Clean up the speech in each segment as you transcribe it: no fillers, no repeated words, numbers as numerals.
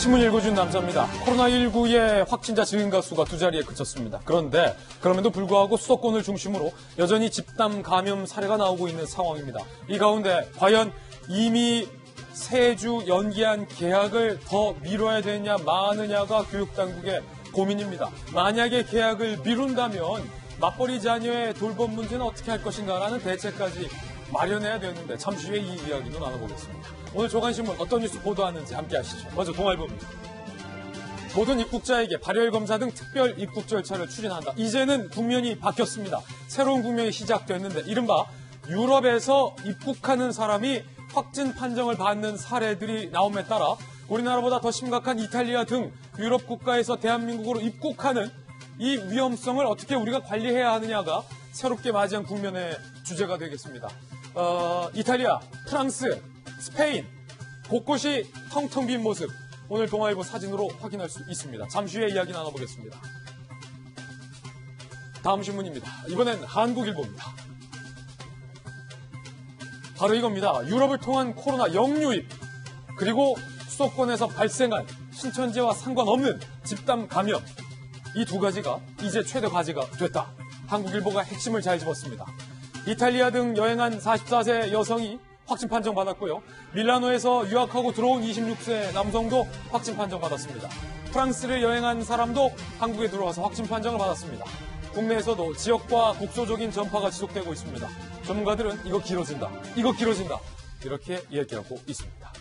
신문 읽어준 남자입니다. 코로나19의 확진자 증가 수가 2자리에 그쳤습니다. 그런데 그럼에도 불구하고 수도권을 중심으로 여전히 집단 감염 사례가 나오고 있는 상황입니다. 이 가운데 과연 이미 세 주 연기한 개학을 더 미뤄야 되느냐 마느냐가 교육당국의 고민입니다. 만약에 개학을 미룬다면 맞벌이 자녀의 돌봄 문제는 어떻게 할 것인가라는 대책까지 마련해야 되는데 잠시 후에 이 이야기도 나눠보겠습니다. 오늘 조간신문 어떤 뉴스 보도하는지 함께 하시죠. 먼저 동아일보입니다. 모든 입국자에게 발열 검사 등 특별 입국 절차를 추진한다. 이제는 국면이 바뀌었습니다. 새로운 국면이 시작됐는데 이른바 유럽에서 입국하는 사람이 확진 판정을 받는 사례들이 나옴에 따라 우리나라보다 더 심각한 이탈리아 등 유럽 국가에서 대한민국으로 입국하는 이 위험성을 어떻게 우리가 관리해야 하느냐가 새롭게 맞이한 국면의 주제가 되겠습니다. 이탈리아, 프랑스, 스페인 곳곳이 텅텅 빈 모습 오늘 동아일보 사진으로 확인할 수 있습니다. 잠시 후에 이야기 나눠보겠습니다. 다음 신문입니다. 이번엔 한국일보입니다. 바로 이겁니다. 유럽을 통한 코로나 역유입 그리고 수도권에서 발생한 신천지와 상관없는 집단 감염 이 두 가지가 이제 최대 과제가 됐다. 한국일보가 핵심을 잘 집었습니다. 이탈리아 등 여행한 44세 여성이 확진 판정받았고요. 밀라노에서 유학하고 들어온 26세 남성도 확진 판정받았습니다. 프랑스를 여행한 사람도 한국에 들어와서 확진 판정을 받았습니다. 국내에서도 지역과 국소적인 전파가 지속되고 있습니다. 전문가들은 이거 길어진다 이렇게 얘기하고 있습니다.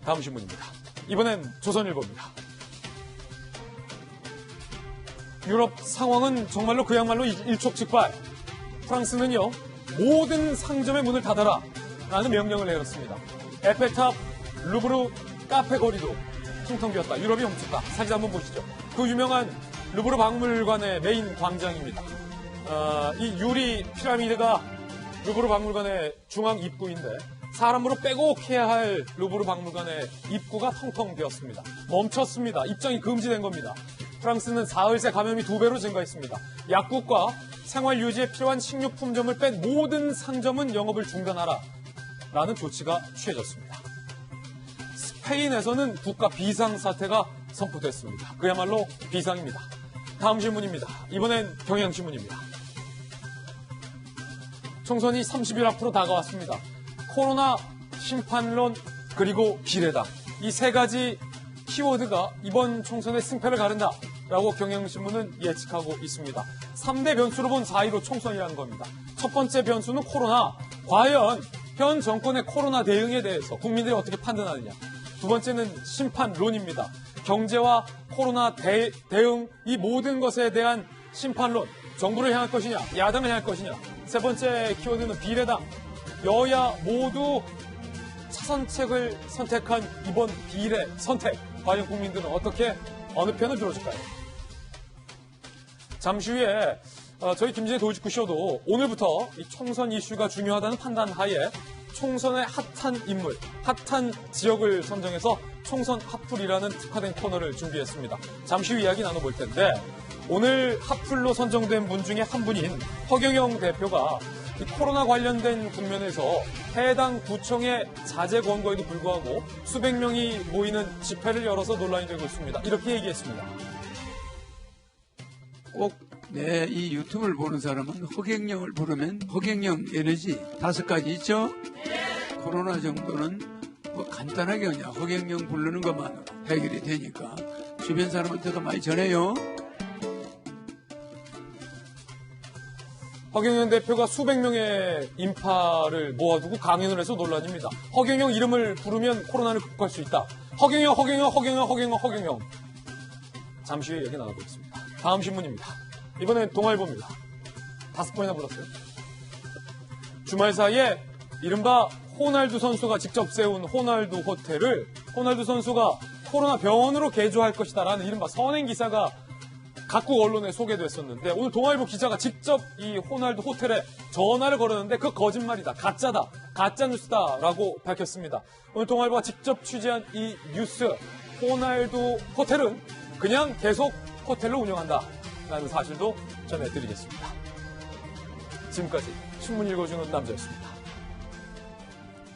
다음 신문입니다. 이번엔 조선일보입니다. 유럽 상황은 정말로 그야말로 일촉즉발. 프랑스는요 모든 상점의 문을 닫아라 라는 명령을 내렸습니다. 에펠탑, 루브르, 카페 거리도 퉁퉁 비었다. 유럽이 훔쳤다. 사진 한번 보시죠. 그 유명한 루브르 박물관의 메인 광장입니다. 이 유리 피라미드가 루브르 박물관의 중앙 입구인데 사람으로 빼곡해야 할 루브르 박물관의 입구가 텅텅 비었습니다. 멈췄습니다. 입장이 금지된 겁니다. 프랑스는 사흘 새 감염이 2배로 증가했습니다. 약국과 생활 유지에 필요한 식료품점을 뺀 모든 상점은 영업을 중단하라 라는 조치가 취해졌습니다. 스페인에서는 국가 비상사태가 선포됐습니다. 그야말로 비상입니다. 다음 신문입니다. 이번엔 경향신문입니다. 총선이 30일 앞으로 다가왔습니다. 코로나, 심판론, 그리고 비례당. 이 세 가지 키워드가 이번 총선의 승패를 가른다라고 경향신문은 예측하고 있습니다. 3대 변수로 본 4.15 총선이라는 겁니다. 첫 번째 변수는 코로나. 과연 현 정권의 코로나 대응에 대해서 국민들이 어떻게 판단하느냐. 두 번째는 심판론입니다. 경제와 코로나 대응 이 모든 것에 대한 심판론. 정부를 향할 것이냐, 야당을 향할 것이냐. 세 번째 키워드는 비례당. 여야 모두 차선책을 선택한 이번 비례 선택. 과연 국민들은 어떻게 어느 편을 들어줄까요? 잠시 후에 저희 김진애 도이치쿠쇼도 오늘부터 이 총선 이슈가 중요하다는 판단 하에 총선의 핫한 인물, 핫한 지역을 선정해서 총선 핫플이라는 특화된 코너를 준비했습니다. 잠시 후 이야기 나눠볼 텐데 오늘 핫플로 선정된 분 중에 한 분인 허경영 대표가 이 코로나 관련된 국면에서 해당 구청의 자제 권고에도 불구하고 수백 명이 모이는 집회를 열어서 논란이 되고 있습니다. 이렇게 얘기했습니다. 꼭 내 이 유튜브를 보는 사람은 허경영을 부르면 허경영 에너지 5가지 있죠? 코로나 정도는 뭐 간단하게 그냥 허경영 부르는 것만으로 해결이 되니까 주변 사람한테도 많이 전해요. 허경영 대표가 수백 명의 인파를 모아두고 강연을 해서 논란입니다. 허경영 이름을 부르면 코로나를 극복할 수 있다. 허경영. 잠시 후에 얘기 나눠보겠습니다. 다음 신문입니다. 이번엔 동아일보입니다. 5번이나 불렀어요. 주말 사이에 이른바 호날두 선수가 직접 세운 호날두 호텔을 호날두 선수가 코로나 병원으로 개조할 것이다라는 이른바 선행 기사가 각국 언론에 소개됐었는데 오늘 동아일보 기자가 직접 이 호날두 호텔에 전화를 걸었는데 그 거짓말이다, 가짜다, 가짜뉴스다라고 밝혔습니다. 오늘 동아일보가 직접 취재한 이 뉴스, 호날두 호텔은 그냥 계속 호텔로 운영한다라는 사실도 전해드리겠습니다. 지금까지 신문 읽어주는 남자였습니다.